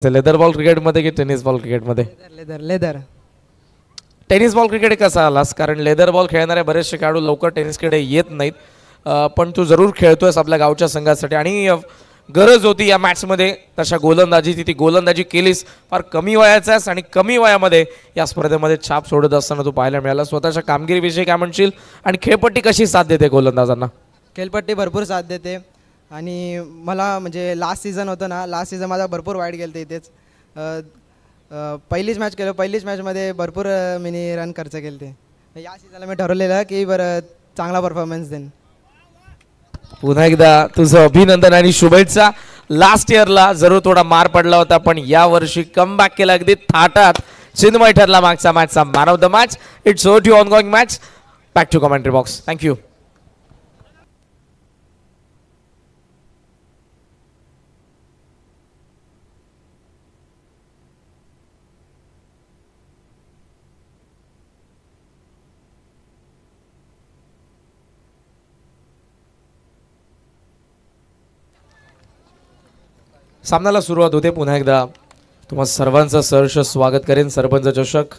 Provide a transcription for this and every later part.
Leather ball क्रिकेटमध्ये की tennis ball क्रिकेटमध्ये? Leather leather tennis ball cricket कसा आलास? कारण लेदर बॉल खेळणारे बरेचसे खेळाडू लवकर टेनिसकडे येत नाहीत, पण तू जरूर खेळतोयस आपल्या गावच्या संघासाठी आणि गरज होती या मॅचमध्ये तशा गोलंदाजीची. ती गोलंदाजी केलीस. फार कमी वयाचा आहेस आणि कमी वयामध्ये या स्पर्धेमध्ये छाप सोडत असताना तू पाहायला मिळाला. स्वतःच्या कामगिरीविषयी काय म्हणशील आणि खेळपट्टी कशी साथ देते गोलंदाजांना? खेळपट्टी भरपूर साथ देते आणि मला म्हणजे लास्ट सीझन होतं ना, लास्ट सीझन माझा भरपूर वाईट गेलं ते इथेच. पहिलीच मॅच केलं, पहिलीच मॅचमध्ये भरपूर मिनी रन खर्च केले ते. या सीझनला मी ठरवलेलं की बरं चांगला परफॉर्मन्स देईन. पुन्हा एकदा तुझं अभिनंदन आणि शुभेच्छा. लास्ट इयरला जरूर थोडा मार पडला होता, पण या वर्षी कमबॅक केला अगदी थाटात. चिन्मय ठरला मागचा मॅचचा man of the match. It's over to on going match. Back to commentary box. Thank you. सामन्याला सुरुवात होते. पुन्हा एकदा तुम्हा सर्वांचं सहर्ष स्वागत करेन. सरपंच चषक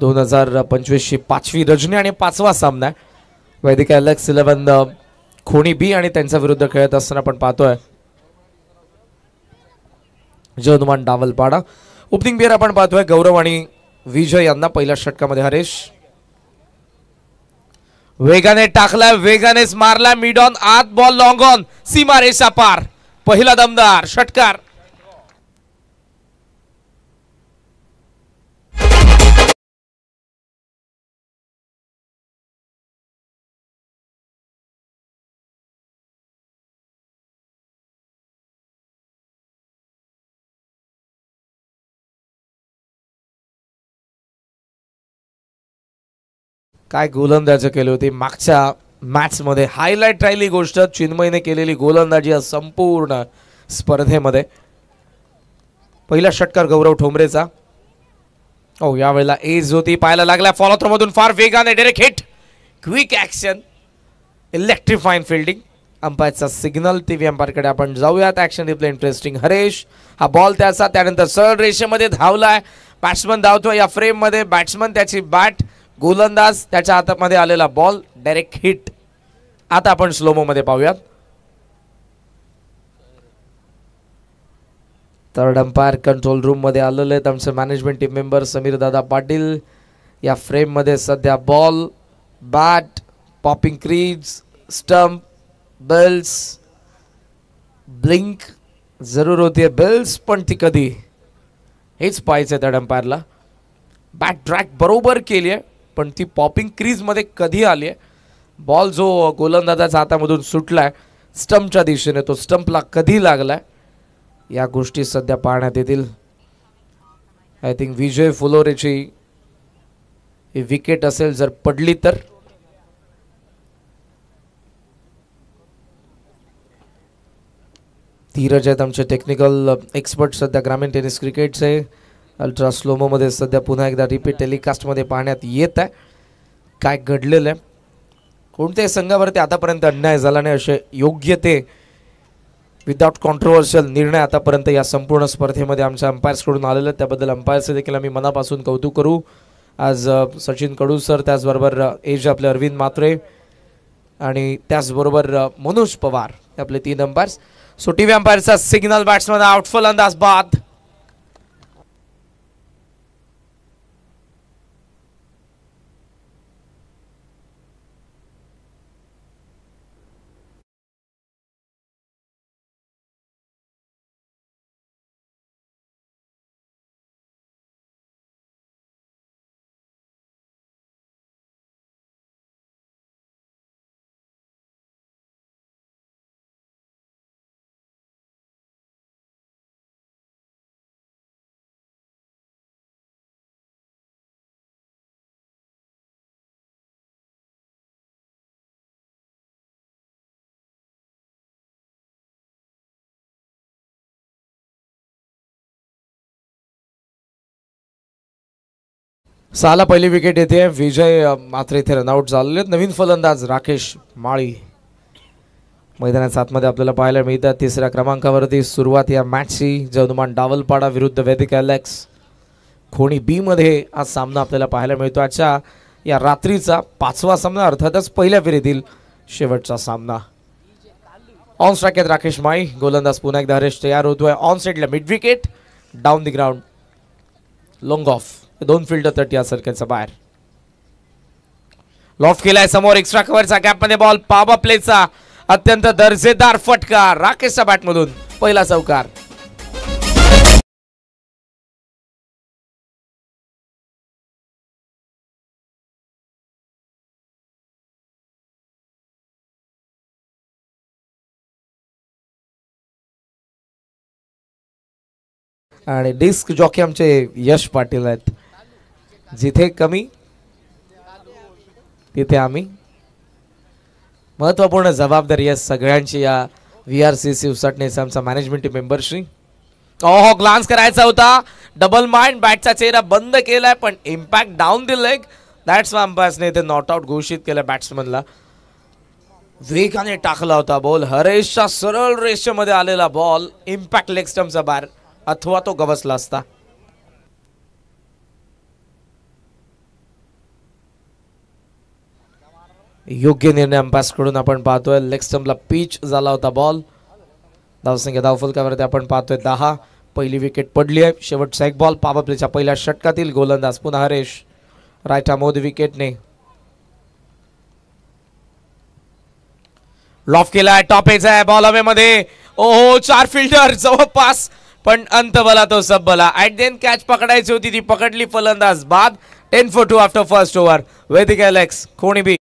2025 ची 5वी रजनी आणि 5वा सामना आहे. वैदिक एलेक्स 11 खोणी बी आणि त्यांच्या विरुद्ध खेळत असताना आपण पाहतोय हनुमान डावलपाडा. ओपनिंग पेअर आपण पाहतोय गौरव आणि विजय यांना. पहिल्या षटकामध्ये हरेश वेगाने टाकला, वेगानेच मारला. मिड ऑन आत बॉल लॉंग ऑन, सीमा रेषा पार. पहिला दमदार षटकार. काय गोलंदाजी केली होती मागच्या मॅच मध्ये. हायलाइट राहिली गोष्ट चिन्मयने केलेली गोलंदाजी या संपूर्ण स्पर्धेमध्ये. पहिला षटकार गौरव ठोंबरेचा. यावेळेला एज होती, पाहायला लागला. फॉलो थ्रो मधून फार वेगाने direct hit. Quick action, electrifying fielding. अंपायरचा सिग्नल. टीव्ही अंपायरकडे आपण जाऊयात. Action replay interesting. हरेश हा बॉल त्याचा, त्यानंतर सरळ रेषेमध्ये धावलाय. बॅट्समन धावतोय या फ्रेम मध्ये. बॅट्समन त्याची बॅट, गोलंदाज त्याच्या हातामध्ये आलेला बॉल डायरेक्ट हिट. आता आपण स्लोमो मध्ये पाहूयात. थर्ड अंपायर कंट्रोल रूम मध्ये आलेले आहेत आमचे management team member Sameer Dada Patil. या फ्रेम मध्ये सध्या ball, bat, popping crease, stump, bells, blink जरूर होतीये. बेल्स पण ती कधी, हेच पाहायचं थर्ड अंपायरला. बॅट ड्रॅग बरोबर केली आहे, पण ती पॉपिंग क्रीज मध्ये कधी आली आहे. बॉल जो गोलंदाजाच्या हातामधून सुटलाय स्टंपच्या दिशेने, तो स्टंपला कधी लागलाय, या गोष्टी सध्या पाहण्यात येतील. आय थिंक विजय फुलोरेची ही विकेट असेल जर पडली तर. धीरज आहेत आमचे टेक्निकल एक्सपर्ट सध्या ग्रामीण टेनिस क्रिकेटचे. अल्ट्रा स्लोमो मध्ये सध्या पुन्हा एकदा रिपीट टेलिकास्ट मध्ये पाहण्यात येत आहे काय घडलेलं आहे. कोणत्याही संघावरती आतापर्यंत अन्याय झाला नाही असे योग्य ते विदाउट कॉन्ट्रोवर्शियल निर्णय आतापर्यंत या संपूर्ण स्पर्धेमध्ये आमच्या अंपायर्सकडून आलेले आहेत. त्याबद्दल अंपायर्सचे देखील आम्ही मनापासून कौतुक करू. आज सचिन कडू सर, त्याचबरोबर एज आपले अरविंद मात्रे आणि त्याचबरोबर मनोज पवार, आपले 3 अंपायर्स. सो टीव्ही अंपायरचा सिग्नल. बॅट्समन आउटफुल अंदाज बाद. साला पहिली विकेट येते. विजय मात्र इथे रनआउट झालेले. नवीन फलंदाज राकेश माळी. मैदानात आतमध्ये आपल्याला पाहायला मिळतात. तिसऱ्या क्रमांकावरती सुरुवात या मॅचची जवनुमान डावलपाडा विरुद्ध वैदिक एलेक्स. खोणी बी मध्ये आज सामना आपल्याला पाहायला मिळतो. आजच्या या रात्रीचा 5वा सामना, अर्थातच पहिल्या फेरीतील शेवटचा सामना. ऑन स्ट्राइक आहेत राकेश माळी. गोलंदाज पुन्हा एकदा हरेश तयार होतोय. ऑन साइडला mid wicket, down the ground long of. 2 fielder तट या सर्कलचा बाहेर. लॉफ्ट केलाय समोर, एक्स्ट्रा कव्हरचा गॅप मध्ये बॉल. पॉवर प्लेचा अत्यंत दर्जेदार फटका राकेशच्या बॅटमधून. पहिला चौकार. आणि डिस्क जॉकी आमचे यश पाटील आहेत. जिथे कमी तिथे आम्ही. महत्वपूर्ण जबाबदारी आहे सगळ्यांची या VRCC उसाटणेचा आमचा मॅनेजमेंट मेंबरशी. ओहो, ग्लान्स करायचा होता. डबल माइंड, बॅटचा चेहरा बंद केलाय पण impact down the leg. That's अंपायर्सने ते नॉट आउट घोषित केलं बॅट्समनला. वेगाने टाकला होता बॉल. हरेशच्या सरळ रेषेमध्ये आलेला बॉल इम्पॅक्ट लेग स्टम्पचा बाहेर, अथवा तो गवसला असता. योग्य निर्णय अंपायर्स कडून आपण पाहतोय. लेग स्टम्पला पिच झाला होता बॉल. धावसंख्या धावफलकावरती आपण पाहतोय 10. पहिली विकेट पडली आहे. शेवटचा एक बॉल पॉवर प्लेच्या पहिल्या षटकातील. गोलंदाज पुन्हा हरेश. राईट आमोद विकेटने. लॉफ्ट केलाय, टॉप एज आहे बॉल हवेमध्ये. ओहो, 4 फिल्डर जवळपास पण अंत बला तो सब बला. ऍट देन कॅच पकडायची होती, ती पकडली फलंदाज बाद. 10 for 2 आफ्टर फर्स्ट ओव्हर. वैदिक एलेक्स खोणी बी.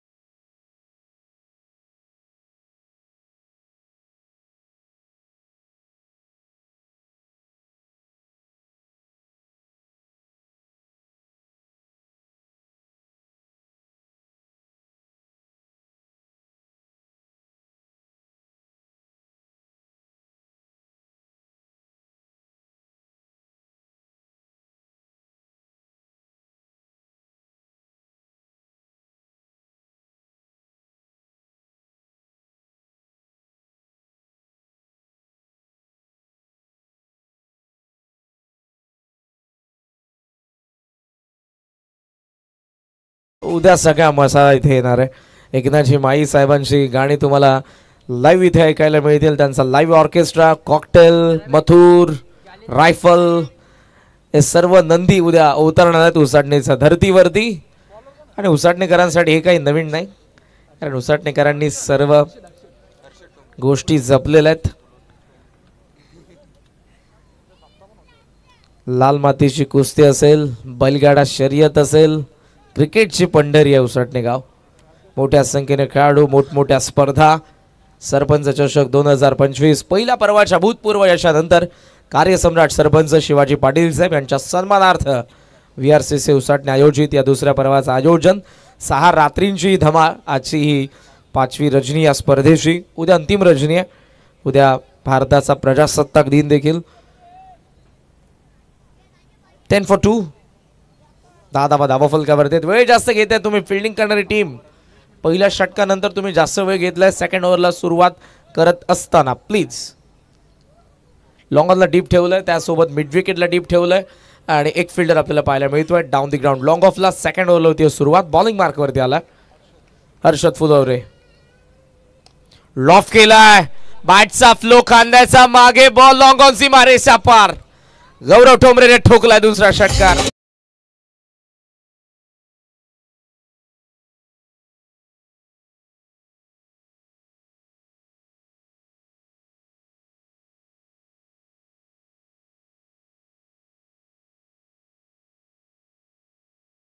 उद्या सगळ्या मसाला इथे येणार आहे. एकनाथजी माई साहेबांची गाणी तुम्हाला लाईव्ह इथे ऐकायला मिळतील. त्यांचा live orchestra, cocktail, Mathur, rifle हे सर्व नंदी उद्या अवतरणार आहेत उसाटणीच्या धर्तीवरती. आणि उसाटणेकरांसाठी हे काही नवीन नाही, कारण उसाटणेकरांनी सर्व गोष्टी जपलेल्या आहेत. लाल मातीची कुस्ती असेल, बैलगाडा शर्यत असेल, क्रिकेटची पंढरी आहे उसाटणे गाव. मोठ्या संख्येने खेळाडू, मोठमोठ्या स्पर्धा. सरपंच चषक 2025 पहिल्या पर्वाच्या भूतपूर्व यशानंतर कार्यसम्राट सरपंच शिवाजी पाटील साहेब यांच्या सन्मानार्थ VRCC उसाटणे आयोजित या दुसऱ्या पर्वाचं आयोजन. 6 रात्रींची धमाल. आजची ही 5वी रजनी या स्पर्धेची. उद्या अंतिम रजनी आहे. उद्या भारताचा प्रजासत्ताक दिन देखील. 10 for 2. 10 धावा फलकावरती. वेळ जास्त घेते तुम्ही फिल्डिंग करणारी टीम. पहिल्या षटकानंतर तुम्ही जास्त वेळ घेतलाय सेकंड ओव्हरला सुरुवात करत असताना. प्लीज लॉंग ऑनला डीप ठेवलंय, त्यासोबत मिड विकेटला डीप ठेवलंय आणि एक फिल्डर आपल्याला पाहायला मिळतोय डाऊन द ग्राउंड. लॉंग ऑफला सेकंड ओव्हरला होती सुरुवात. बॉलिंग मार्कवरती आला हर्षद फुलवरे. लॉफ्ट केलाय, बॅटचा फ्लो खांद्याचा मागे, बॉल लॉंग ऑन सीमा रेषा पार. गौरव ठोंबरेने ठोकलाय दुसरा षटकार.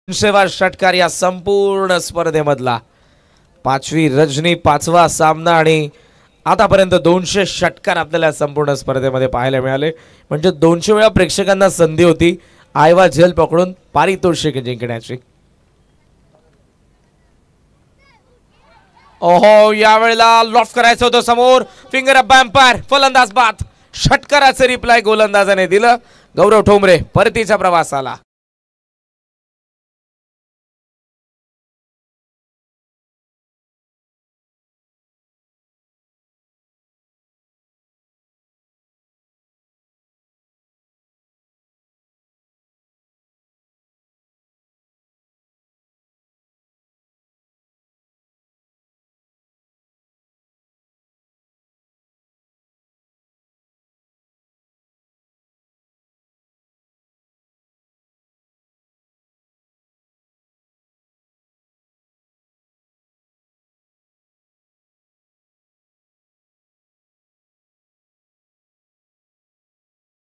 षटकार या संपूर्ण स्पर्धेमधला. 5वी रजनी, 5वा सामना आणि आतापर्यंत 200 षटकार आपल्याला संपूर्ण स्पर्धेमध्ये पाहायला मिळाले. म्हणजे 200 वेळा प्रेक्षकांना संधी होती आयवा झेल पकडून पारितोषिक जिंकण्याची. ओहो, यावेळेला लॉफ्ट करायचं होतं समोर. फिंगर अप बॅम्पायर, फलंदाज बाद. षटकाराचे रिप्लाय गोलंदाजाने दिलं. गौरव ठोंबरे परतीच्या प्रवासाला.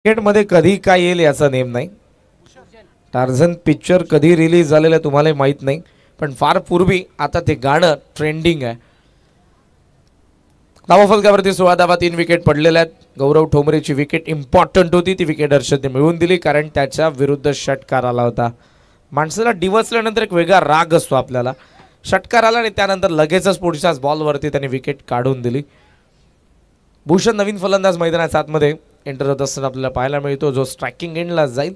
क्रिकेटमध्ये कधी काय येईल याचा नेम नाही. टार्झन पिक्चर कधी रिलीज झालेलं आहे तुम्हाला माहीत नाही, पण फार पूर्वी आता ते गाणं ट्रेंडिंग आहे. धावफलकावरती 16 धावा, 3 विकेट पडलेल्या आहेत. गौरव ठोंबरेची विकेट इम्पॉर्टंट होती, ती विकेट हर्षदने मिळवून दिली कारण त्याच्या विरुद्ध षटकार आला होता. माणसाला डिवचल्यानंतर एक वेगळा राग असतो आपल्याला. षटकार आला आणि त्यानंतर लगेचच पुढच्याच बॉलवरती त्याने विकेट काढून दिली. भूषण नवीन फलंदाज मैदानाच्या आतमध्ये एंटर होत असताना आपल्याला पाहायला मिळतो, जो स्ट्रायकिंग एंडला जाईल.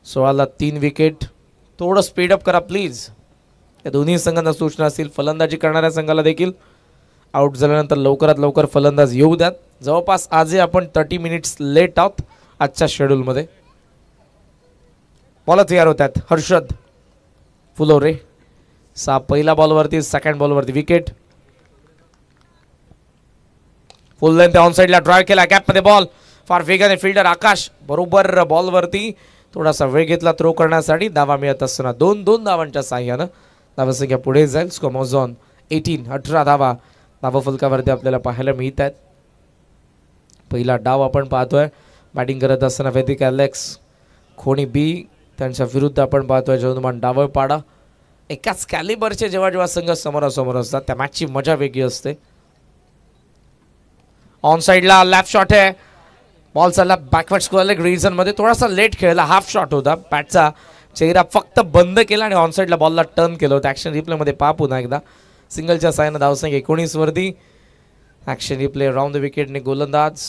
16ला 3 विकेट. थोडं स्पीडअप करा प्लीज. या दोन्ही संघांना सूचना असतील. फलंदाजी करणाऱ्या संघाला देखील आउट झाल्यानंतर लवकरात लवकर फलंदाज येऊ द्यात. जवळपास आजही आपण 30 मिनिट्स लेट आहोत आजच्या शेड्यूलमध्ये. बॉल तयार होतात. हर्षद फुलोरे पहिला बॉलवरती, सेकंड बॉलवरती विकेट. फुल लेंथ ऑन साइडला ड्राइव्ह केला, गॅपमध्ये बॉल. फार वेगाने फिल्डर आकाश बरोबर बॉलवरती थोडासा वेळ घेतला थ्रो करण्यासाठी. धावा मिळत असताना 2 धावांच्या साह्यानं धावसंख्या पुढे जाईल. स्कोमोझॉन 18 धावा धावफलकावरती आपल्याला पाहायला मिळत आहेत. पहिला डाव आपण पाहतोय. बॅटिंग करत असताना वेदिक ॲलेक्स, खोणी बी त्यांच्या विरुद्ध आपण पाहतोय जवळमान डावळपाडा. एकाच कॅलिबरचे जेव्हा जेव्हा संघ समोरासमोर असतात त्या मॅचची मजा वेगळी असते. ऑन साइडला लेफ्ट शॉट आहे. बॉल चालला बॅकवर्ड स्क्वेअर लेग रिजन मध्ये. थोडासा लेट खेळला, हाफ शॉट होता. बॅटचा चेहरा फक्त बंद केला आणि ऑन साइडला बॉलला टर्न केलं होतं. ॲक्शन रिप्लेमध्ये पहा पुन्हा एकदा. सिंगलच्या साह्यानं धावसंख्या 19 वरती. ॲक्शन रिप्ले राऊंड द विकेटने गोलंदाज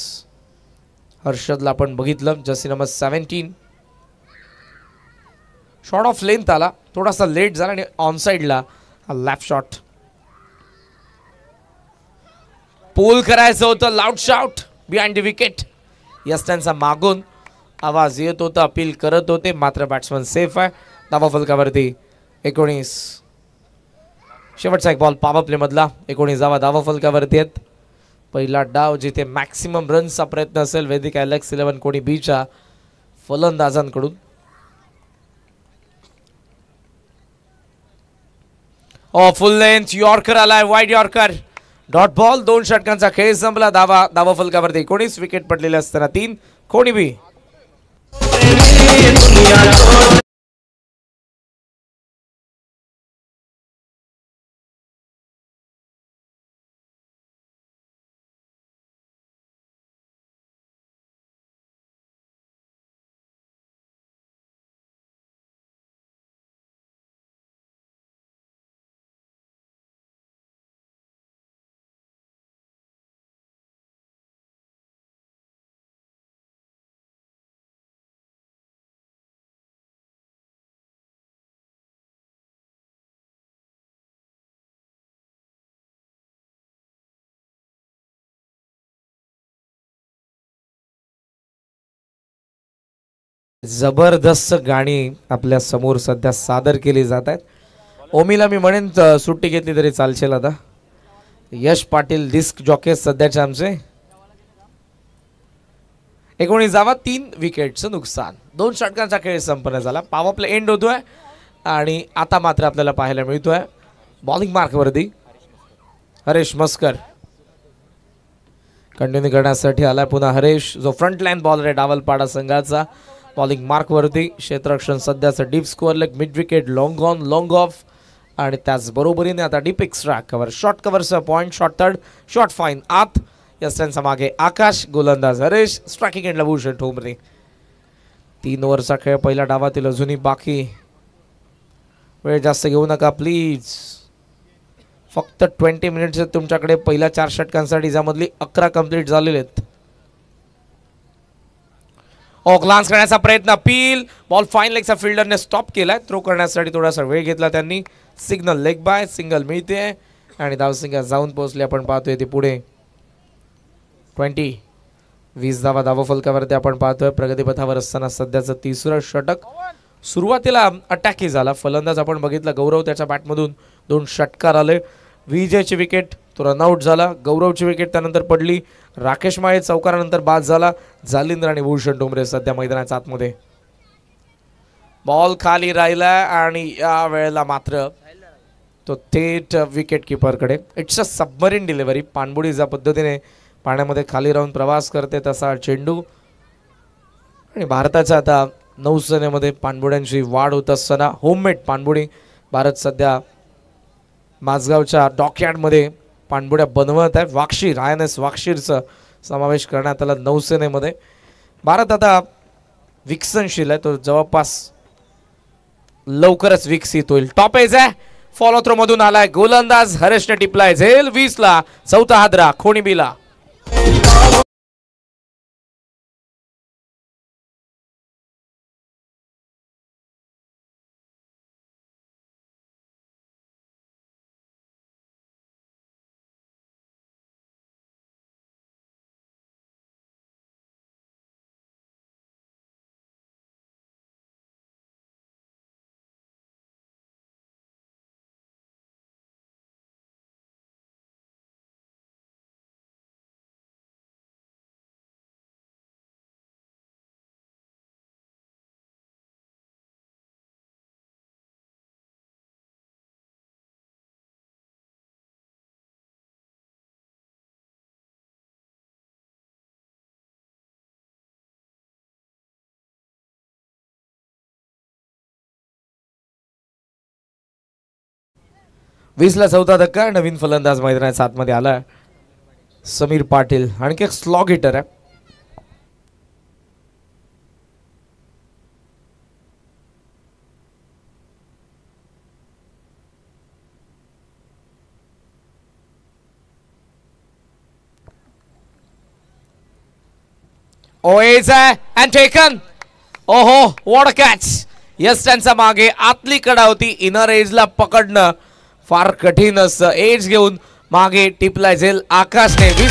हर्षदला आपण बघितलं. Jersey number 17. Shot of length आला, थोडासा लेट झाला आणि ऑन साइडला लेफ्ट शॉट. पूल करायचं होतं, loud shot behind the wicket. Yes त्यांचा मागून आवाज येत होता, अपील करत होते, मात्र बॅट्समन सेफ आहे. धावा फलकावरती 19. शेवटचा एक बॉल पॉवर प्ले मधला. 19 धावा फलकावरती आहेत. पहिला डाव जिथे मॅक्सिमम रन्सचा प्रयत्न असेल वेदिक ॲलेक्स 11 कोणी बीच्या फलंदाजांकडून. फुल लेंथ यॉर्कर आलाय, वाईड यॉर्कर, डॉट बॉल. 2 षटकांचा खेळ संपला. धावा फलकावरती 19 विकेट पडलेले असताना 3 कोणी बी. जबरदस्त गाणी आपल्या समोर सध्या सादर केली जात आहेत. ओमीला मी म्हणेन सुट्टी घेतली तरी चालशेल. आता यश पाटील डिस्क जॉके सध्याचे आमचे. 19 धावा, 3 विकेटचं नुकसान. 2 षटकांचा खेळ संपन्न झाला. पॉवर प्ले एंड होतोय आणि आता मात्र आपल्याला पाहायला मिळतोय बॉलिंग मार्कवरती हरेश मस्कर कंटिन्यू करण्यासाठी आलाय पुन्हा हरेश, जो फ्रंट लाईन बॉलर आहे डावलपाडा संघाचा. बॉलिंग मार्कवरती क्षेत्ररक्षण सध्याचं deep square leg, mid wicket, long on, long off आणि त्याचबरोबरीने आता डीप एक्स्ट्रा कव्हर. शॉर्ट कव्हरचा point, short third, short fine आत. या स्टॅनचा मागे आकाश, गोलंदाज हरेश, स्ट्रायकिंग एंडला भूषण ठोंबरे. 3 ओव्हरचा खेळ पहिल्या डावातील अजूनही बाकी. वेळ जास्त घेऊ नका प्लीज. फक्त 20 मिनिट्स तुमच्याकडे पहिल्या 4 षटकांसाठी, ज्यामधली 11 कंप्लीट झालेले आहेत. ग्लान्स करण्याचा प्रयत्न, अपील, बॉल फाईन लेगचा फिल्डरने स्टॉप केलाय. थ्रो करण्यासाठी थोडासा वेळ घेतला त्यांनी. सिग्नल लेग बाय, सिंगल मिळते आणि धावसंख्या जाऊन पोहोचली आपण पाहतोय ते पुढे 20 धावा फलकावरती आपण पाहतोय. प्रगतीपथावर असताना सध्याचं 3रं षटक. सुरुवातीला अटॅकही झाला. फलंदाज आपण बघितला गौरव, त्याच्या बॅटमधून 2 षटकार आले. विजयची विकेट तो रनआउट झाला. गौरवची विकेट त्यानंतर पडली. राकेश माळे चौकारानंतर बाद झाला. जालिंदर आणि भूषण ठोंबरे सध्या मैदानाच्या आतमध्ये. बॉल खाली राहिला आणि या वेळेला मात्र तो थेट विकेट किपरकडे. It's a submarine delivery. पाणबुडी ज्या पद्धतीने पाण्यामध्ये खाली राहून प्रवास करते तसा चेंडू आणि भारताच्या आता नौसेनेमध्ये पाणबुड्यांची वाढ होत असताना होममेड पाणबुडी भारत सध्या माझगावच्या डॉकयार्डमध्ये पाणबुड्या बनवत आहे. वाक्षीर INS वाक्षीरचा समावेश करण्यात आला नौसेनेमध्ये. भारत आता विकसनशील आहे, तो जवळपास लवकरच विकसित होईल. टॉप एज आहे, फॉलो थ्रो मधून आलाय गोलंदाज हरेशने टिपलाय झेल 20 ला. चौथा हादरा खोणीबीला. वीसला चौथा धक्का. नवीन फलंदाज मैदानाच्या आतमध्ये आलाय समीर पाटील. आणखी एक स्लॉग हिटर आहे. ओएज आहे अँड टेकन. ओहो व्हॉट अ कॅच. यस त्यांचा मागे आतली कडा होती. इनर एजला पकडणं फार कठीण असतं. एज घेऊन मागे टिपलाय झेल आकाशने.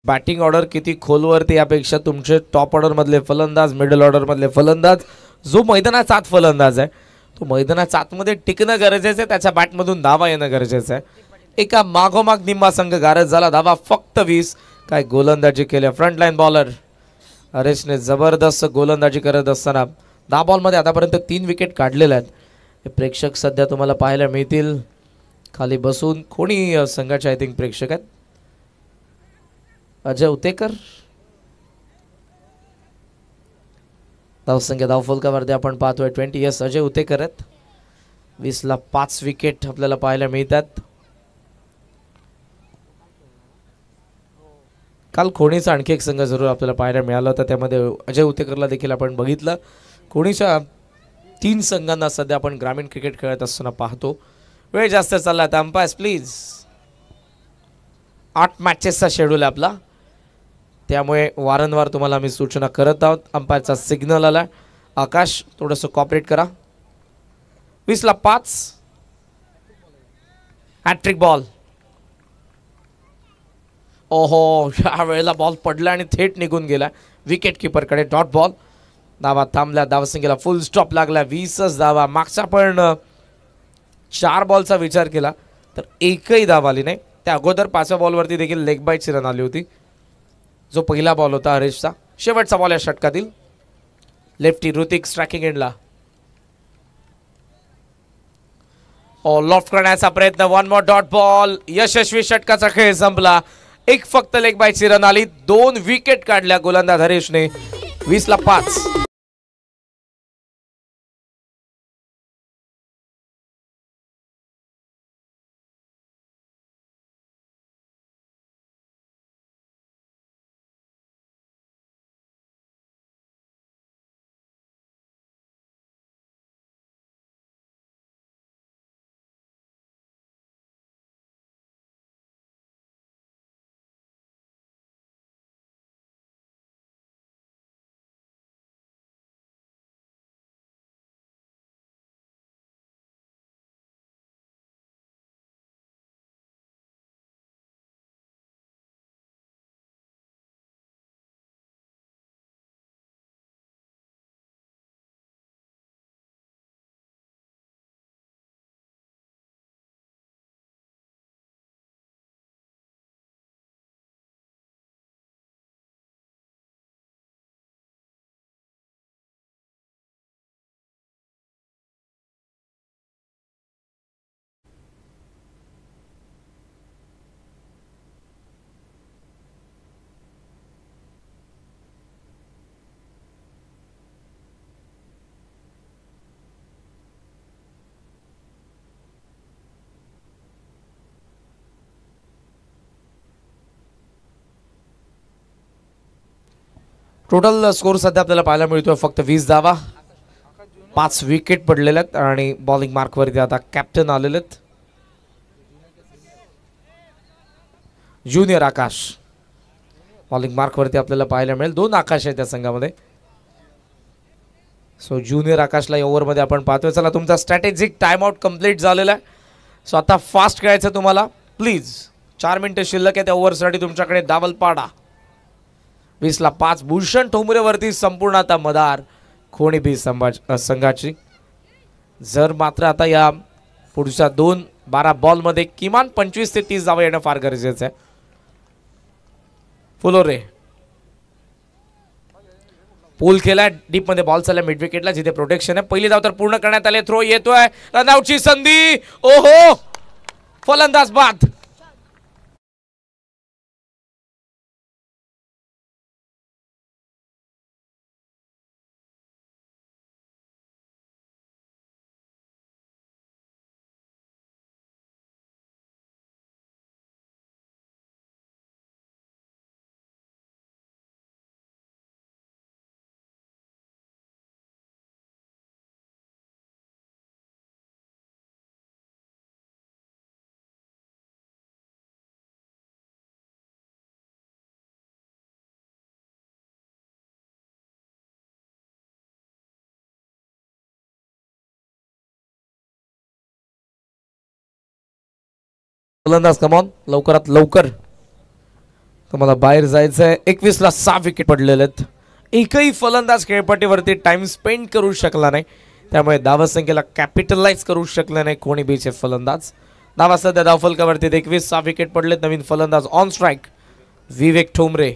बॅटिंग ऑर्डर किती खोलवरती यापेक्षा तुमचे टॉप ऑर्डर मधले फलंदाज, मिडल ऑर्डर मधले फलंदाज, जो मैदानाचा आत फलंदाज आहे तो मैदानाच्या आतमध्ये टिकणं गरजेचं आहे. त्याच्या बॅटमधून धावा येणं गरजेचं आहे. एका मागोमाग निम्मा संघ गारज झाला. धावा फक्त 20. काय गोलंदाजी केली फ्रंटलाईन बॉलर हरेशने. जबरदस्त गोलंदाजी करत असताना 10 बॉलमध्ये आतापर्यंत 3 विकेट काढलेल्या आहेत. हे प्रेक्षक सध्या तुम्हाला पाहायला मिळतील खाली बसून. कोणी संघाचे आय थिंक प्रेक्षक आहेत. अजय उतेकर. धावसंख्या धावफलकावरती आपण पाहतोय 20. यस अजय उतेकर आहेत. 20ला 5 विकेट आपल्याला पाहायला मिळतात. काल खोणीचा आणखी एक संघ जरूर आपल्याला पाहायला मिळाला होता. त्यामध्ये अजय उतेकरला देखील आपण बघितलं. खोणीच्या 3 संघांना सध्या आपण ग्रामीण क्रिकेट खेळत असताना पाहतो. वेळ जास्त चालला तर अंपायर्स प्लीज. 8 मॅचेसचा शेड्यूल आहे आपला, त्यामुळे वारंवार तुम्हाला आम्ही सूचना करत आहोत. अंपायरचा सिग्नल आला. आकाश थोडंसं कॉपरेट करा. 20ला 5. Hat trick ball. ओहो या वेळेला बॉल पडला आणि थेट निघून गेला विकेट किपरकडे. Dot ball. धावा थांबल्या. धावसंख्येला फुल स्टॉप लागला. 20च धावा. मागचा पण 4 बॉलचा विचार केला तर एकही धाव आली नाही. त्या अगोदर 5व्या बॉलवरती देखील लेग बाईटची रन आली होती. जो पहिला बॉल होता हरेशचा. शेवटचा बॉल या षटकातील. लेफ्टी ऋतिक स्ट्रायकिंग एंडला. लॉफ्ट करण्याचा प्रयत्न. 1 मोर डॉट बॉल. यशस्वी षटकाचा खेळ संपला. एक फक्त लेग बाईटची रन आली. 2 विकेट काढल्या गोलंदाज हरेशने. 20ला 5. टोटल स्कोर सध्या आपल्याला पाहायला मिळतोय फक्त 20 धावा, 5 विकेट पडलेल्या आहेत आणि बॉलिंग मार्कवरती आता कॅप्टन आलेले आहेत ज्युनियर आकाश. बॉलिंग मार्कवरती आपल्याला पाहायला मिळेल 2 आकाश आहेत त्या संघामध्ये. सो ज्युनियर आकाशला या ओव्हरमध्ये आपण पाहतोय. चला तुमचा स्ट्रॅटेजिक टाइम आउट कंप्लीट झालेला आहे. सो आता फास्ट खेळायचं तुम्हाला. प्लीज 4 मिनिटं शिल्लक आहे त्या ओव्हरसाठी तुमच्याकडे दावल पाडा. 20ला 5 भूषण ठोंबरेवरती संपूर्ण आता मदार खोणी बी संघाची. जर मात्र आता या पुढच्या 12 बॉलमध्ये किमान 25 ते 30 धावा येणं फार गरजेचं आहे. फुलोरे पूल केलाय डीप मध्ये, बॉल चालला मिड विकेटला जिथे प्रोटेक्शन आहे. पहिली धाव तर पूर्ण करण्यात आले. थ्रो येतोय, रनआउटची संधी. ओहो, फलंदाज बाद. फलंदाज कमॉन, लवकरात लवकर तुम्हाला बाहेर जायचंय. 21ला 6 विकेट पडलेले आहेत. एकही फलंदाज खेळपट्टीवरती टाइम स्पेंड करू शकला नाही, त्यामुळे धावसंख्येला कॅपिटलाइज करू शकले नाही कोणी बीचे फलंदाज. धावा सध्या धावफलकावरती 21, 6 विकेट पडलेत. नवीन फलंदाज ऑन स्ट्राईक विवेक ठोंबरे.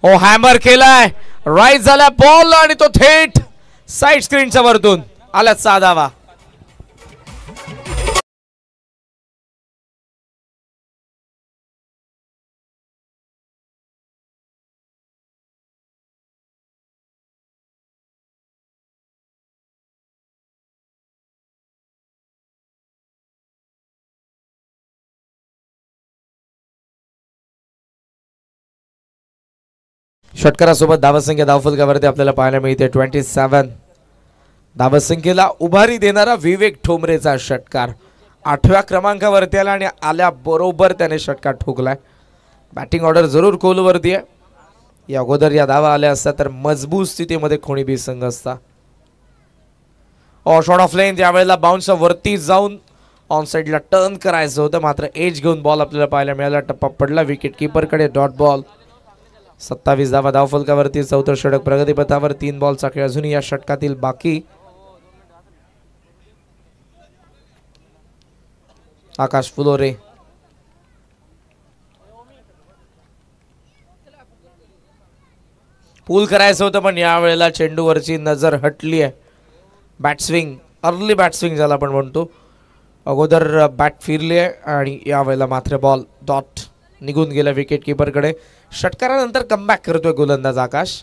ओ हॅमर केलाय, राईट झाला बॉल आणि तो थेट साइड स्क्रीनच्या वरतून आला 6 धावा. षटकारासोबत धावसंख्या धावफलकावरती आपल्याला पाहायला मिळते 27. धावसंख्येला उभारी देणारा विवेक ठोंबरेचा षटकार 8व्या क्रमांकावरती आला आणि आल्याबरोबर त्याने षटकार ठोकलाय. बॅटिंग ऑर्डर जरूर कोलवरती आहे. या अगोदर या धावा आल्या असता तर मजबूत स्थितीमध्ये खोणी बी संघ असता. शॉट ऑफ लेंथ, यावेळेला बाउन्स वरती जाऊन ऑन साइडला टर्न करायचं होतं, मात्र एज घेऊन बॉल आपल्याला पाहायला मिळाला. टप्पा पडला विकेट किपरकडे. Dot ball. 27 धावा धावफलकावरती. 4थं षटक प्रगतीपथावर. 3 बॉलचा खेळ अजूनही या षटकातील बाकी. आकाश फुलोरे पूल करायचं होतं, पण यावेळेला चेंडूवरची नजर हटली आहे. Bat swing, early bat swing ज्याला आपण म्हणतो, अगोदर बॅट फिरली आहे आणि यावेळेला मात्र बॉल डॉट निघून गेला विकेट किपरकडे. षटकारानंतर कमबॅक करतोय गोलंदाज आकाश.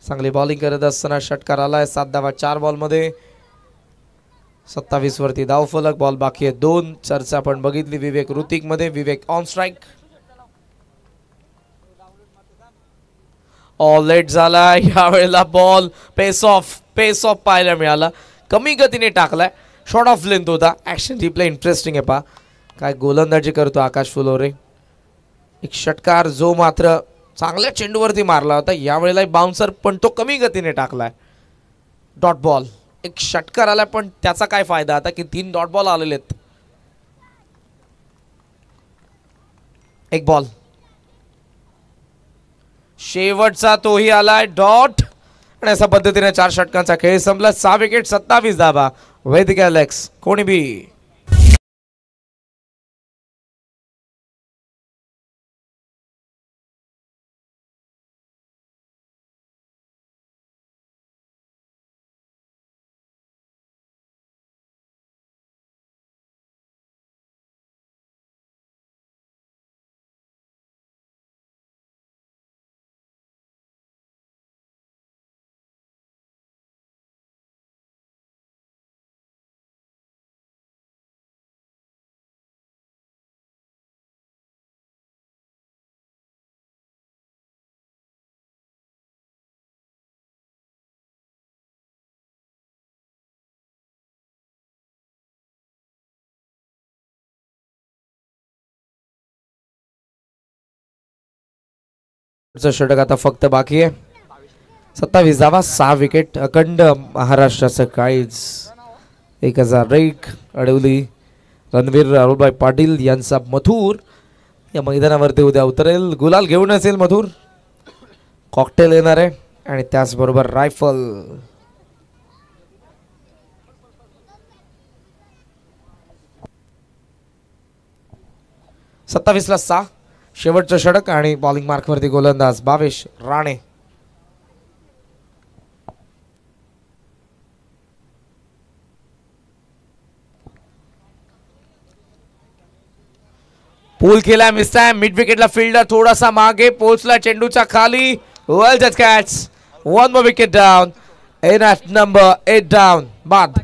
चांगली बॉलिंग करत असताना षटकार आलाय. 7 धावा 4 बॉलमध्ये. 27 वरती धावफलक. बॉल बाकी आहे 2. चर्चा आपण बघितली विवेक ऋतिक मध्ये. विवेक ऑन स्ट्राईक. ऑल लेट झाला. यावेळेला बॉल पेस ऑफ पाहायला मिळाला. कमी गतीने टाकलाय. शॉर्ट ऑफ लेंथ होता. ऍक्शन रिप्ले इंटरेस्टिंग आहे पहा काय गोलंदाजी करतो आकाश फुलोरे. एक षटकार जो मात्र चांगल्या चेंडूवरती मारला होता, यावेळेला बाउन्सर पण तो कमी गतीने टाकलाय. Dot ball. एक षटकार आला, पण त्याचा काय फायदा आता की 3 डॉट बॉल आलेले आहेत. एक बॉल शेवटचा तोही आलाय डॉट. आणि अशा पद्धतीने 4 षटकांचा खेळ संपला. 6 विकेट 27 धावा. वैदिक एलेक्स कोणी बी. षटक आता फक्त बाकी आहे. 27 धावा 6 विकेट. अखंड महाराष्ट्राचं काळीज 1000 रैक अडवली. रणवीर राहुलभाई पाटील यांचा मथुर या मैदानावरती उद्या उतरेल. गुलाल घेऊन असेल मथुर. कॉकटेल येणार आहे आणि त्याचबरोबर रायफल. सत्तावीस ला 6 शेवटचं षटक आणि बॉलिंग मार्कवरती गोलंदाज भावेश राणे. पूल केला मिस टाइम. मिड विकेटला फिल्डर थोडासा मागे पोहोचला चेंडूच्या खाली. Well just catch. One more wicket down. NF number 8 down. बाद.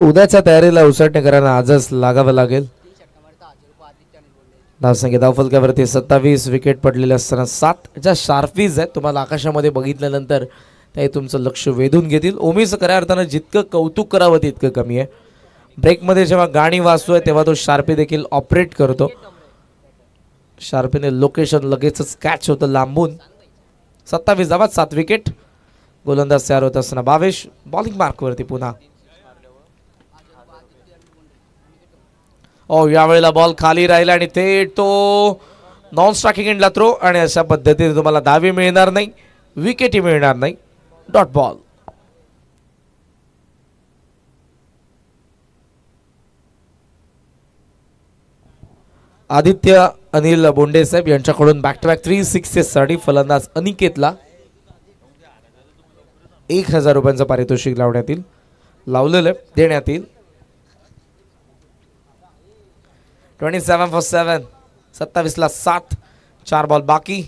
उद्याच्या तयारीला उसळणेकरांना आजच लागावं लागेल. धावसंख्या धावफलकावरती 27. विकेट पडलेले असताना 7 ज्या शार्पीज आहेत तुम्हाला आकाशामध्ये बघितल्यानंतर ते तुमचं लक्ष वेधून घेतील. ओमीचं खऱ्या अर्थानं जितकं कौतुक करावं तितकं कमी आहे. ब्रेकमध्ये जेव्हा गाणी वाजतोय तेव्हा तो शार्पी देखील ऑपरेट करतो. शार्पीने लोकेशन लगेचच कॅच होतं लांबून. 27 धावात 7 विकेट. गोलंदाज तयार होत असताना भावेश बॉलिंग मार्कवरती पुन्हा. यावेळेला बॉल खाली राहिला आणि थेट तो नॉन स्ट्रायकिंग एंडला थ्रो आणि अशा पद्धतीने तुम्हाला धावे मिळणार नाही, विकेटही मिळणार नाही. Dot ball. आदित्य अनिल बोंडे साहेब यांच्याकडून बॅक टू बॅक 360 साठी फलंदाज अनिकेतला 1000 रुपयांचं पारितोषिक लावलेलं देण्यात येईल. 27 for 7. 27 ला 7. 4 बॉल बाकी.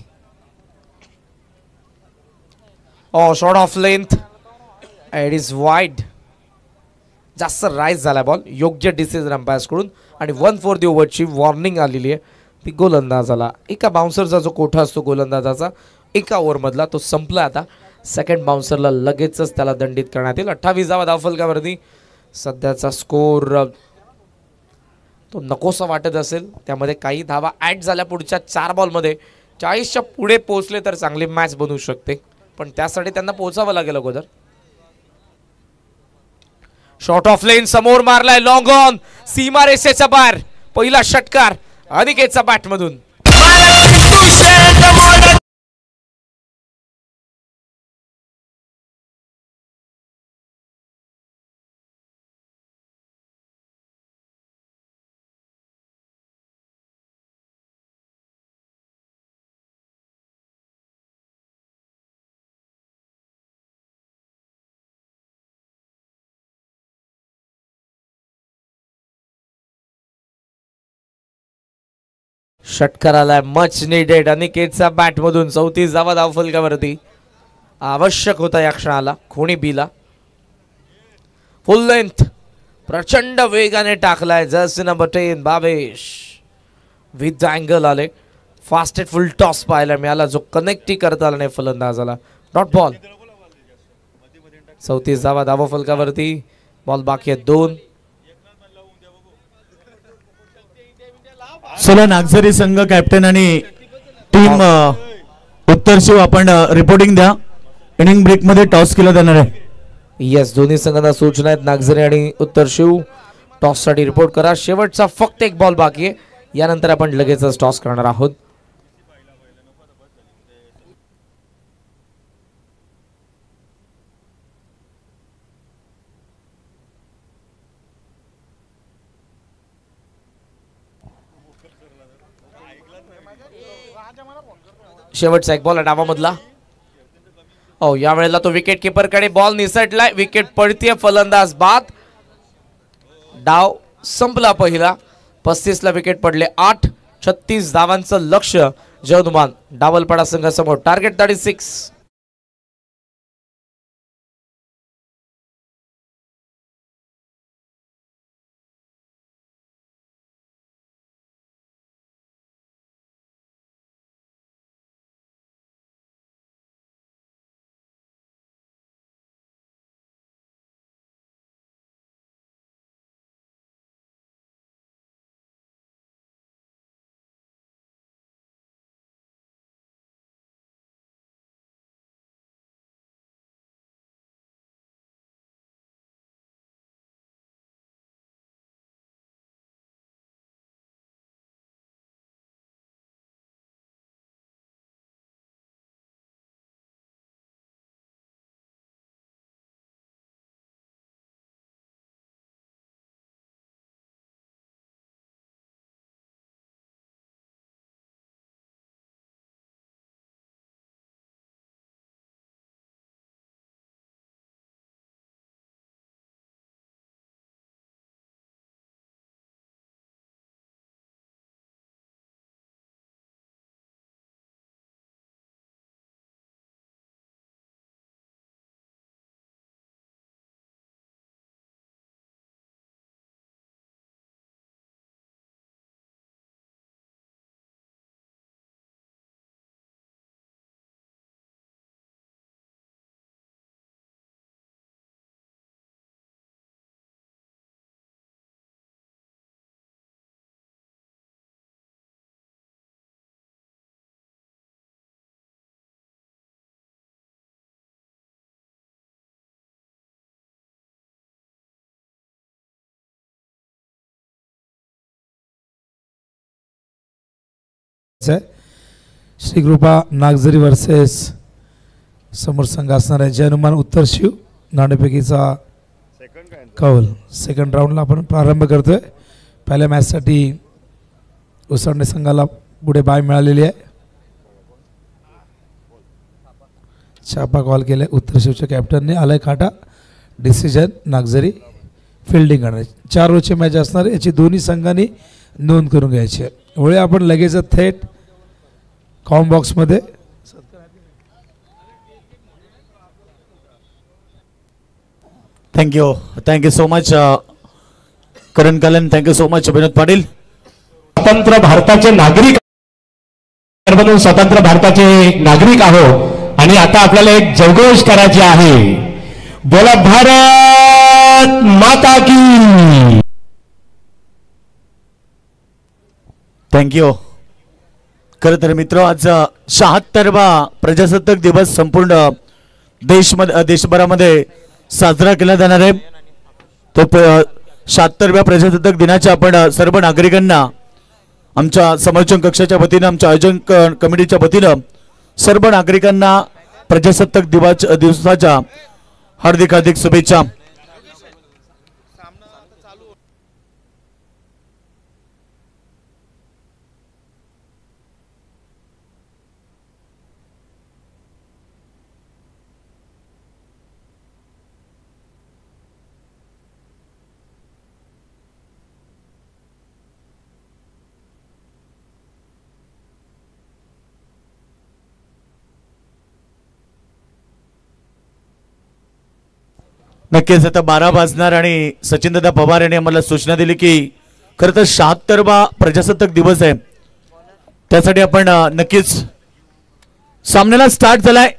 Short of length. It is wide. जास्त राईज झाला बॉल. योग्य डिसिजन अंपायर्स कडून आणि 1/4 ओव्हरची वॉर्निंग आलेली आहे. ती गोलंदाजाला एका बाउन्सरचा जो कोठा असतो गोलंदाजाचा एका ओव्हरमधला तो संपला. आता सेकंड बाउन्सरला लगेचच त्याला दंडित करण्यात येईल. 28 धावा धावफलकावरती. सध्याचा स्कोर तो नकोसा वाटत असेल. त्यामध्ये काही धावा ॲड झाल्या पुढच्या 4 बॉलमध्ये. 40च्या पुढे पोहोचले तर चांगली मॅच बनवू शकते, पण त्यासाठी त्यांना पोहोचावं लागेल अगोदर. शॉर्ट ऑफ लेन समोर मारलाय. Long on. सीमा रेषेच्या बाहेर. पहिला षटकार अनिकेतचा बॅटमधून. षटकार आलाय मच नीडेड. अनिकेतचा बॅटमधून 34 धावा धावफलकावरती. आवश्यक होता या क्षणाला खोणी बीला. फुल लेंथ प्रचंड वेगाने टाकलाय. Jersey number 10 Bhavesh. With angle आले. फास्टेड फुल टॉस पाहायला मिळाला जो कनेक्टही करता आला नाही फलंदाजाला. Dot ball. 34 धावा धावफलकावरती. बॉल बाकी आहेत 2. चला नागझरी संघ कॅप्टन आणि टीम उत्तर शिव आपण रिपोर्टिंग द्या. इनिंग ब्रेक मध्ये टॉस केला जाणार आहे. येस, दोन्ही संघांना सूचना आहेत. नागझरी आणि उत्तर शिव टॉस साठी रिपोर्ट करा. शेवटचा फक्त एक बॉल बाकी आहे. यानंतर आपण लगेचच टॉस करणार आहोत. शेवटचा एक बॉल आहे डावामधला. या वेळेला तो विकेट किपर कडे बॉल निसटलाय. विकेट पडतीये. फलंदाज बाद. डाव संपला पहिला. 35 ला विकेट पडले. 8-36 धावांचं लक्ष्य जवदुमान डावलपाडा संघासमोर. टार्गेट 36. श्री कृपा नागझरी वर्सेस समोर संघ असणार आहे जय हनुमान उत्तर शिव. नाणेफेकीचा कौल सेकंड राऊंडला आपण प्रारंभ करतोय. पहिल्या मॅचसाठी उसरणे संघाला पुढे बाय मिळालेली आहे. छापा कॉल केलाय उत्तर शिवच्या कॅप्टनने. आलाय खाटा. डिसिजन नागझरी. फिल्डिंग करणार. 4 ओव्हरची मॅच असणार आहे. याची दोन्ही संघांनी नोंद करून घ्यायची आहे. त्यामुळे आपण लगेच थेट कॉम बॉक्स मध्ये थँक्यू सो मच करण kiln. Thank you so much Vinod Patil. स्वतंत्र भारताचे नागरिक म्हणून स्वतंत्र भारताचे नागरिक आहोत आणि आता आपल्याला एक जयघोष करायची आहे. बोला भारत माता की. थँक्यू. खरं तर मित्र आज 76वा प्रजासत्ताक दिवस संपूर्ण देशभरामध्ये साजरा केला जाणार आहे. तो 76व्या प्रजासत्ताक दिनाच्या आपण सर्व नागरिकांना आमच्या समालोचन कक्षाच्या वतीनं आमच्या आयोजन कमिटीच्या वतीनं सर्व नागरिकांना प्रजासत्ताक दिवसाच्या हार्दिक हार्दिक शुभेच्छा. नक्कीच आता 12 वाजणार आणि सचिनदादा पवार यांनी आम्हाला सूचना दिली की खरं तर 76वा प्रजासत्ताक दिवस आहे. त्यासाठी आपण नक्कीच सामन्याला स्टार्ट झालाय.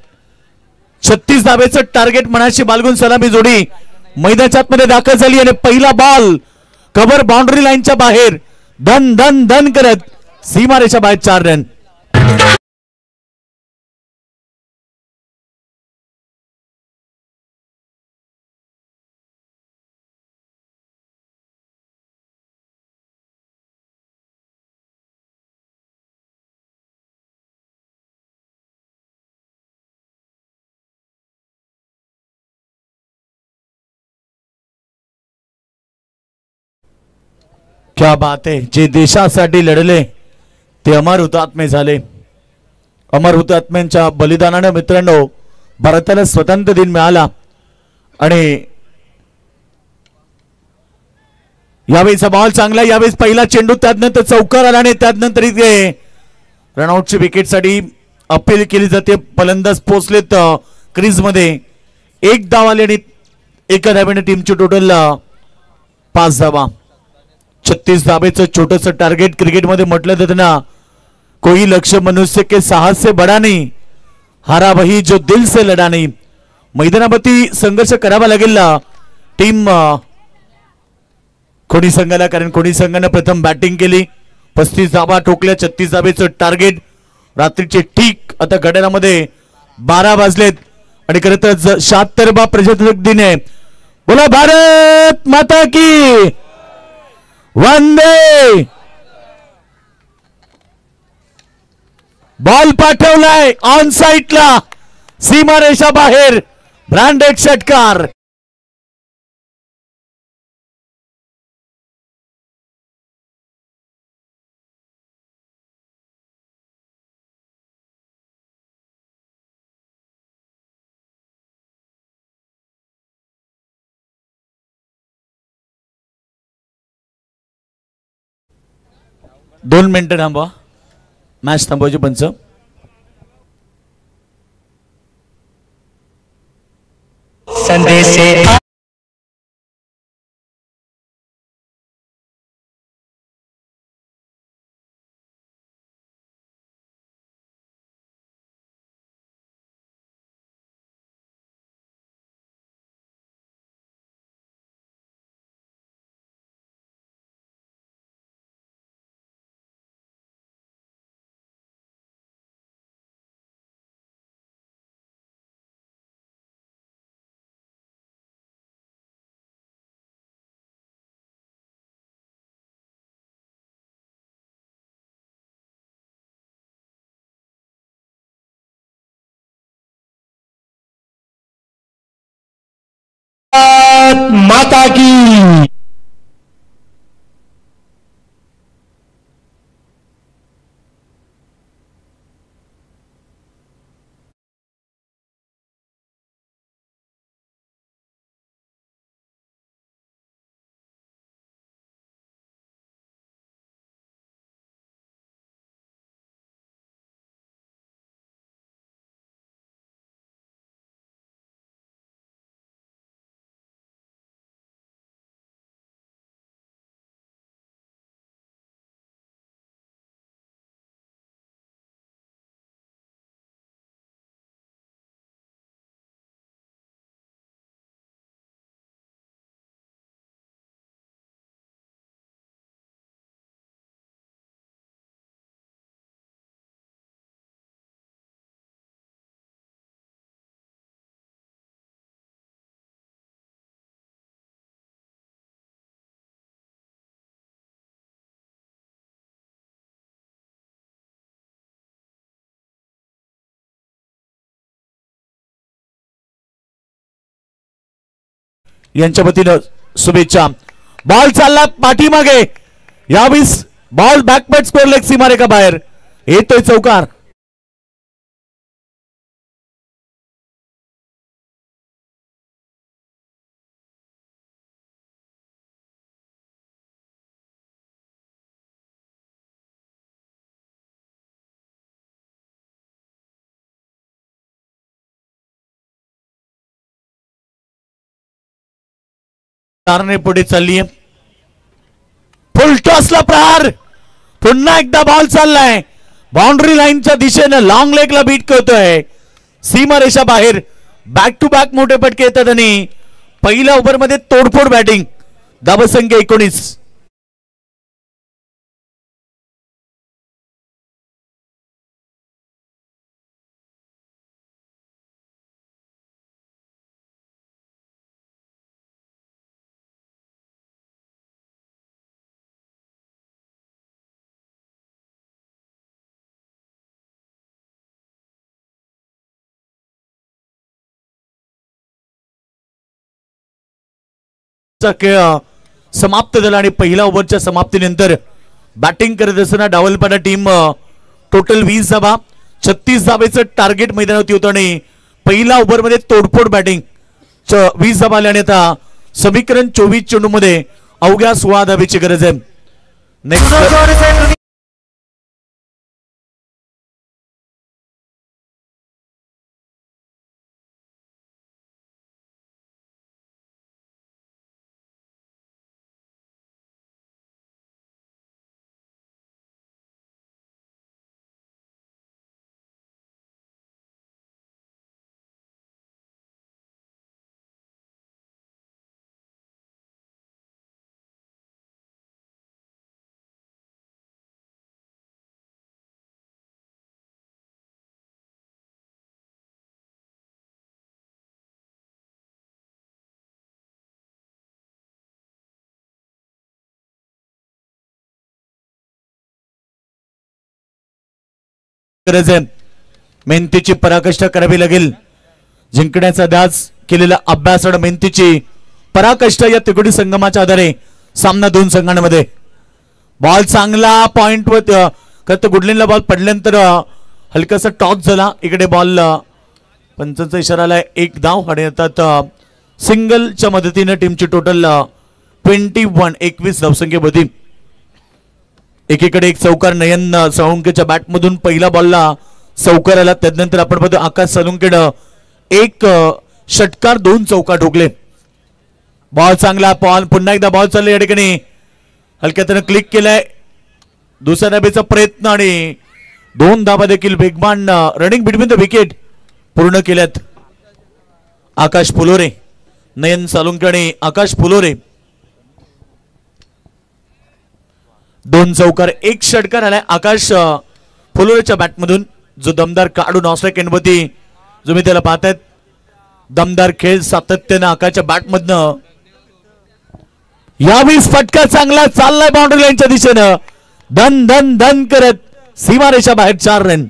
36 धावेचं टार्गेट मनाशी बालगून सलामी जोडी मैदानाच्या आतमध्ये दाखल झाली आणि पहिला बॉल कव्हर बाउंड्री लाईनच्या बाहेर धन धन धन करत सीमारेषा बाहेर 4 रन. क्या बात आहे. जे देशासाठी लढले ते अमर हुतात्मे झाले. अमर हुतात्म्यांच्या बलिदानाने मित्रांनो भारताला स्वतंत्र दिन मिळाला आणि यावेळीचा बॉल चांगला, यावेळेस पहिला चेंडू त्यानंतर चौकार आला आणि त्यानंतर इथे रनआउटची विकेटसाठी अपील केली जाते. फलंदाज पोहोचलेत क्रीज मध्ये. एक धाव आली आणि एका धावेने टीमची टोटल 5 धावा. 36 धावेचं छोटस टार्गेट क्रिकेटमध्ये म्हटलं जातं ना, कोई लक्ष्य मनुष्य के साहस से बड़ा नहीं, हारा वही जो दिल से लढा नहीं. मैदानावरती संघर्ष करावा लागेल टीम कोणी संघाला, कारण कोणी संघाने प्रथम बॅटिंग केली. 35 धावा ठोकल्या. 36 धावेचं टार्गेट. रात्रीचे ठीक आता घड्याळामध्ये 12 वाजलेत आणि खरं तर 76वा प्रजासत्ताक दिन आहे. बोला भारत माता की वंदे. बॉल पाठवलाय ऑन साइडला, सीमारेषा बाहेर. ब्रँडेड षटकार. दोन मिनिटं थांबवा, मॅच थांबवायचे पंच. संदेश माता की. यांच्या वतीनं शुभेच्छा. बॉल चालला पाठीमागे. यावेळेस बॉल बॅकवर्ड स्कोअर लेग सीमारेखा बाहेर. येतोय चौकार. पुढे चालली आहे. फुल टॉसला प्रहार. पुन्हा एकदा बॉल चाललाय बाउंड्री लाईनच्या दिशेनं. लॉंग लेगला बीट करतोय. सीमारेषा बाहेर. बॅक टू बॅक मोठे फटके येतात आणि पहिल्या ओव्हर मध्ये तोडफोड बॅटिंग. धावसंख्या 19. खेळ समाप्त झाला आणि पहिल्या ओव्हरच्या समाप्तीनंतर बॅटिंग करत असताना डावलपाडा टीम टोटल 20 धावा 36 धावेचं टार्गेट मैदानावरती होतं आणि पहिल्या ओव्हर मध्ये तोडफोड बॅटिंग 20 धावा आल्या आणि आता समीकरण 24 चेंडू मध्ये अवघ्या 16 धावेची गरज आहे. नेक्स्ट गरज आहे. मेहनतीची पराकाष्ठा करावी लागेल. जिंकण्याचा ध्यास केलेला अभ्यास आणि मेहनतीची पराकाष्ठा या तिकोटी संगमाच्या आधारे सामना दोन संघांमध्ये. बॉल चांगला पॉइंट वर खरं गुडलिनला बॉल पडल्यानंतर हलकासा टॉस झाला. इकडे बॉल पंचांचा इशारा आलाय. एक धाव आणि येतात सिंगलच्या मदतीने टीमची टोटल 21 धावसंख्येमध्ये. एकीकडे एक चौकार नयन साळुंकेच्या बॅटमधून पहिला बॉलला चौकार आला. त्यानंतर आपण पाहतो आकाश साळुंकेनं एक षटकार 2 चौकार ठोकले. बॉल चांगला बॉल पुन्हा एकदा बॉल चालले या ठिकाणी हलक्या त्यानं क्लिक केलाय. दुसऱ्या धाबेचा प्रयत्न आणि 2 धाबा देखील वेगवान रनिंग बिटवीन द विकेट पूर्ण केल्यात. आकाश फुलोरे, नयन साळुंके आणि आकाश फुलोरे 2 चौकार 1 षटकार आलाय आकाश फुलोरेच्या बॅटमधून. जो दमदार काढून ऑस्ट्रेक एंडवरती जो मी त्याला पाहतायत दमदार खेळ सातत्यानं आकाशच्या बॅटमधनं. यावेळी फटका चांगला चाललाय बाउंड्री लाईनच्या दिशेनं. धन धन धन करत सीमारेषा बाहेर 4 रन.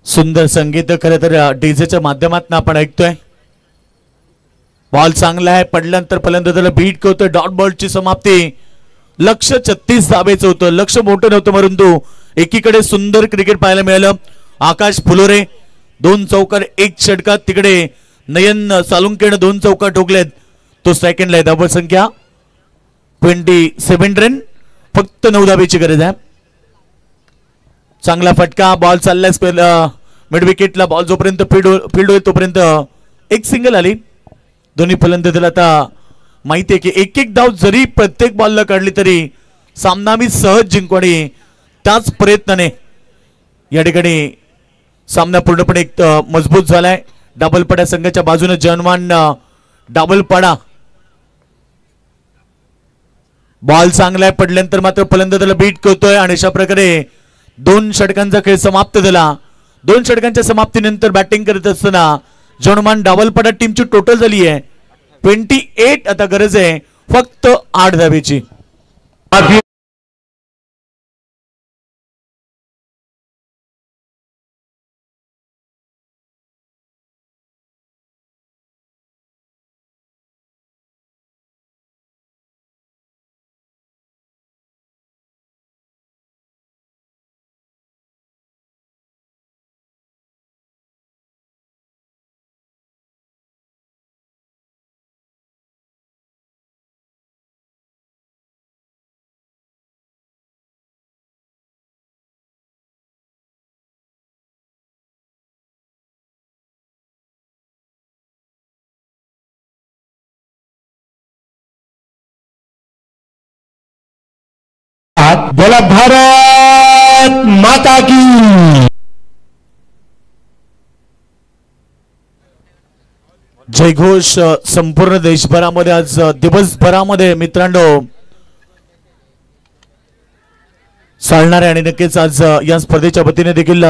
सुंदर संगीत खरं तर डीजेच्या माध्यमातून आपण ऐकतोय. बॉल चांगला आहे पडल्यानंतर फलंदाजाला बीट करतोय. डॉट बॉलची समाप्ती. लक्ष 36 धावेचं होतं. लक्ष मोठं नव्हतं परंतु एकीकडे सुंदर क्रिकेट पाहायला मिळालं. आकाश फुलोरे 2 चौकार 1 षटकार. तिकडे नयन साळुंकेनं 2 चौकार ठोकलेत. तो सेकंडला आहे. धाव संख्या 27 रन. फक्त 9 धावेची गरज आहे. चांगला फटका. बॉल चाललाय मिड विकेटला. बॉल जोपर्यंत फील्ड होईल तोपर्यंत एक सिंगल आली. दोन्ही फलंदाजाला आता माहिती आहे की एक एक धाव जरी प्रत्येक बॉलला काढली तरी सामना मी सहज जिंकू आणि त्याच प्रयत्नाने या ठिकाणी सामना पूर्णपणे मजबूत झालाय. डबल पडा संघाच्या बाजूने जनमान डबल पडा. बॉल चांगला पडल्यानंतर मात्र फलंदाजाला बीट करतोय आणि अशा प्रकारे 2 षटकांचा खेळ समाप्त झाला. 2 षटकांच्या समाप्तीनंतर बॅटिंग करत असताना जनमान डबल पडा टीमची टोटल झाली आहे 28. आता गरज आहे फक्त 8 धावेची. बोला भारत माता की जयघोष संपूर्ण देशभरामध्ये आज दिवसभरामध्ये मित्रांनो चालणार आहे आणि नक्कीच आज या स्पर्धेच्या वतीने देखील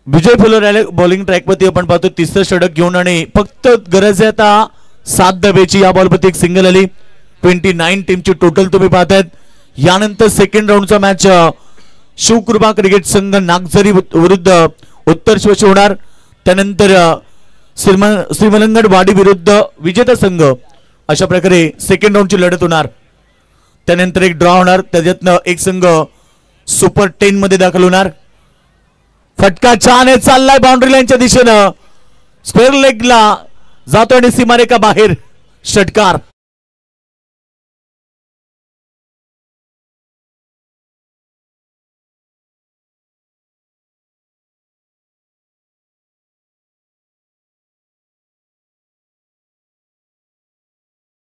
विजय फुलोरे बॉलिंग ट्रॅकवरती आपण पाहतो. 3रं षटक घेऊन आणि फक्त गरज आहे आता 7 धावेची. या बॉलवरती एक सिंगल आली. 29 टीमची टोटल तुम्ही पाहतायत. यानंतर सेकंड राऊंडचा मॅच शिवकृपा क्रिकेट संघ नागझरी विरुद्ध उत्तर शिवशी होणार. त्यानंतर श्रीमलंगड वाडी विरुद्ध विजेता संघ अशा प्रकारे सेकंड राऊंडची लढत होणार. त्यानंतर एक ड्रॉ होणार, त्याच्यातनं एक संघ सुपर 10 मध्ये दाखल होणार. फटका छान आहे, चाललाय बाउंड्री लाईनच्या दिशेनं, स्क्वेअर लेगला जातो आणि सीमारेखा बाहेर षटकार.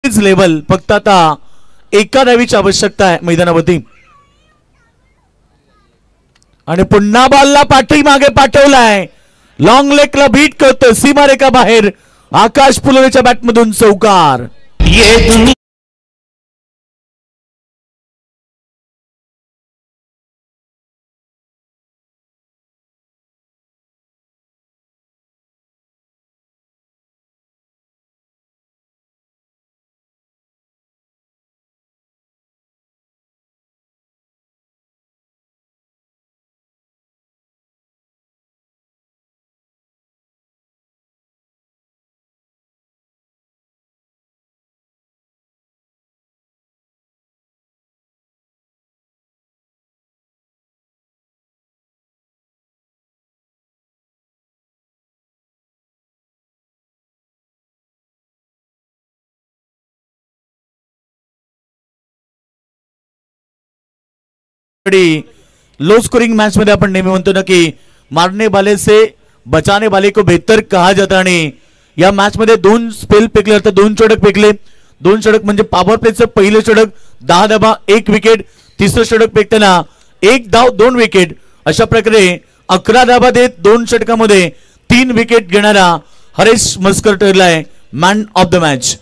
लेवल फक्त आता एका धावीची आवश्यकता आहे मैदानावरती. आणि पुन्हा बॉलला पाठी मागे पाठवलाय, लॉंग लेगला बीट करतो, सीमारेखा बाहेर. आकाश फुलरेच्या बॅटमधून चौकार. लो स्कोरिंग मैच मध्ये आपण नेहमी म्हणतो ना की मारने वाले से बचाने वाले को बेहतर कहा जाता. आणि या मॅच मध्ये 2 स्पेल फेकले, तर 2 षटक फेकले. 2 षटक म्हणजे पॉवर प्लेचं पहिलं षटक 10 धावा 1 विकेट, तिसरं षटक फेकताना 1 धाव 2 विकेट, अशा प्रकारे 11 धावा देत 2 षटकामध्ये 3 विकेट घेणारा हरेश मस्कर ठरलाय मॅन ऑफ द मॅच.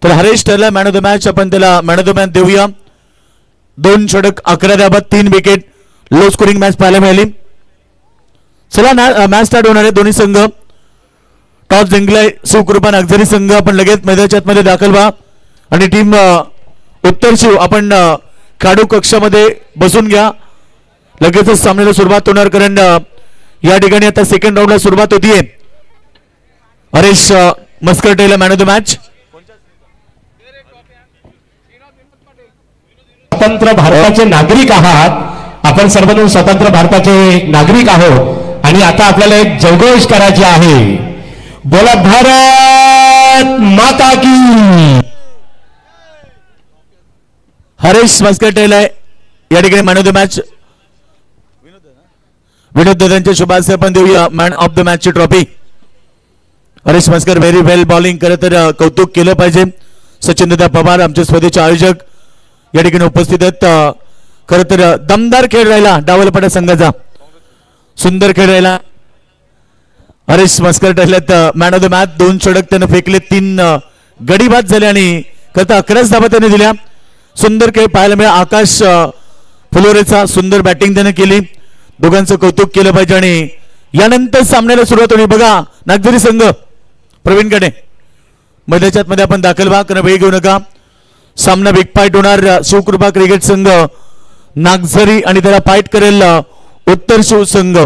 तर हरेश ठरला मॅन ऑफ द मॅच. आपण त्याला मॅन ऑफ द मॅच देऊया. 2 षटक 11 धावा 3 विकेट, लो स्कोरिंग मॅच पाहायला मिळाली. चला मॅच स्टार्ट होणार आहे. दोन्ही संघ टॉस जिंकलाय शिवकृपा नागझरी संघ. आपण लगेच मैदानाच्या आतमध्ये दाखल व्हा आणि टीम उत्तर शिव आपण खेळाडू कक्षामध्ये बसून घ्या. लगेचच सामन्याला सुरुवात होणार, कारण या ठिकाणी आता सेकंड राऊंडला सुरुवात होतीये. हरेश मस्कर ठरला मॅन ऑफ द मॅच. स्वतंत्र भारताचे नागरिक आहात, आपण सर्वजण स्वतंत्र भारताचे नागरिक आहोत आणि आता आपल्याला एक जयघोष करायची आहे. बोला भारत माता की. हरेश मस्कर ठरलाय या ठिकाणी मॅन ऑफ द मॅच. विनोद दादांच्या शुभाशय आपण देऊया मॅन ऑफ द मॅच ची ट्रॉफी. हरेश मस्कर व्हेरी वेल बॉलिंग करत, तर कौतुक केलं पाहिजे. सचिनदादा पवार आमचे स्पर्धेचे आयोजक या ठिकाणी उपस्थित आहेत. खरं तर दमदार खेळ राहिला डावलपाडा संघाचा, सुंदर खेळ राहिला. हरेश मस्कर ठरल्यात मॅन ऑफ द मॅच. 2 षटक त्यानं फेकले, 3 गडी बाद झाले आणि खरं तर 11 धावा त्याने दिल्या. सुंदर खेळ पाहायला मिळाला. आकाश फुलोरेचा सुंदर बॅटिंग त्याने केली. दोघांचं कौतुक केलं पाहिजे. आणि यानंतर सामन्याला सुरुवात होईल. बघा नागझरी संघ प्रवीणकडे मैदानाच्या मध्ये आपण दाखल व्हा, कारण वेळ घेऊ नका. सामना बिग फाईट होणार. शिवकृपा क्रिकेट संघ नागझरी आणि त्याला फाईट करेल उत्तर शिव संघ.